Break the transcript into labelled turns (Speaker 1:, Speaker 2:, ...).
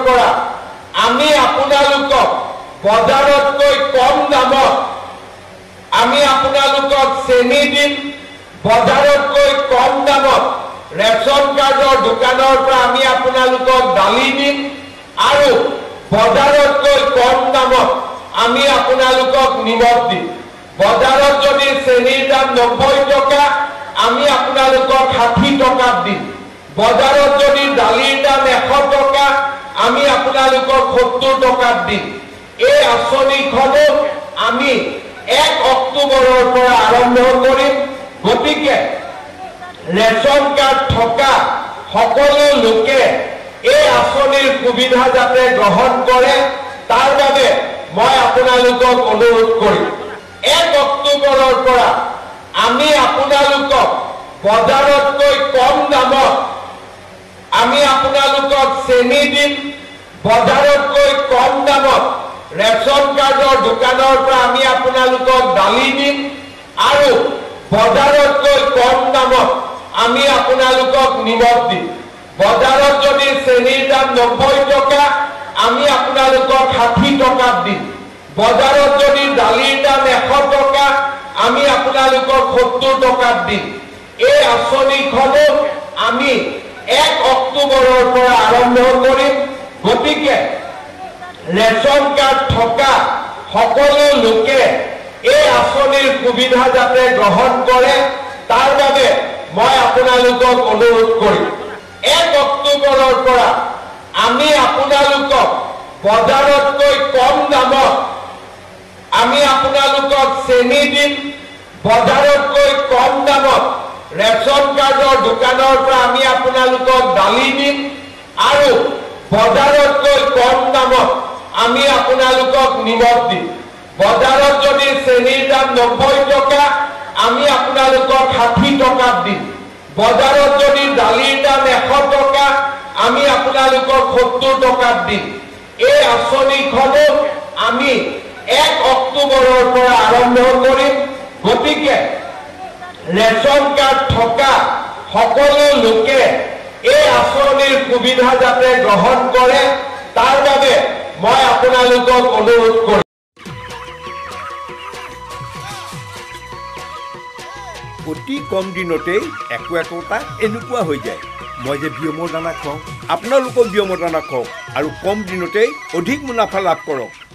Speaker 1: পৰা আমি আপোনালোকক বজাৰতকৈ কম দামত আমি আপোনালোকক চেনি দিম বজাৰতকৈ কম দামত ৰেচন কাৰ্ডৰ দোকানৰ পৰা আমি আপোনালোকক দালি দিম আৰু বজাৰতকৈ কম দামত আমি আপোনালোকক নিমখ দিম বজাৰত যদি চেনিৰ দাম 90 টকা আমি আপোনালোকক 60 টকাত দিম বজাৰত যদি দালিৰ দাম 100 টকা আমি আপোনালোকক 70 টকাত দিম এই আঁচনিখনো আমি 1 অক্টোবৰৰ পৰা আৰম্ভ কৰিম গতিকে ৰেচন কাৰ্ড থকা সকলো লোকে এই আঁচনিৰ সুবিধা যাতে গ্ৰহণ কৰে তাৰ বাবে মই আপোনালোকক অনুৰোধ কৰিম 1 অক্টোবৰৰ পৰা আমি আপোনালোকক বজাৰতকৈ কম দামত আমি আপোনালোকক চেনি দিম বজাৰতকৈ কম দামত ৰেচন কাৰ্ডৰ দোকানৰ পৰা আমি আপোনালোকক দালি দিম আৰু বজাৰতকৈ কম দামত আমি আপোনালোকক নিমখ দিম বজাৰত যদি চেনিৰ দাম 90 টকা আমি আপোনালোকক 60 টকাত দিম বজাৰত যদি দালিৰ দাম 100 টকা আমি আপোনালোকক 70 টকাত দিম এই আঁচনিখনো আমি 1 অক্টোবৰৰ পৰা আৰম্ভ কৰিম গতিকে ৰেচন কাৰ্ড থকা সকলো লোকে এই আঁচনিৰ সুবিধা যাতে গ্ৰহণ কৰে তাৰ বাবে মই আপোনালোকক অনুৰোধ কৰিম 1 অক্টোবৰৰ পৰা আমি আপোনালোকক বজাৰতকৈ কম দামত আমি আপোনালোকক চেনি দিম বজাৰতকৈ কম দামত ৰেচন কাৰ্ডৰ দোকানৰ পৰা আমি আপোনালোকক দালি দিম আৰু বজাৰতকৈ কম দামত আমি আপোনালোকক নিমখ দিম বজাৰত যদি চেনিৰ দাম 90 টকা আমি আপোনালোকক 60 টকাত দিম বজাৰত যদি দালিৰ দাম 100 টকা আমি আপোনালোকক 70 টকাত দিম এই আঁচনিখনো আমি 1 অক্টোবৰৰ পৰা আৰম্ভ কৰিম গতিকে ৰেচন কাৰ্ড থকা সকলো লোকে এই আঁচনিৰ সুবিধা যাতে গ্ৰহণ কৰে তাৰ বাবে মই আপোনালোকক অনুৰোধ কৰিম
Speaker 2: অতি কম দিনতেই একোটা এনেকুৱা হৈ যায় মই যে বিয়মৰ দানা খাওঁ আপোনালোকক বিয়মৰ দানা খাওক আৰু কম দিনতেই অধিক মুনাফা লাভ কৰক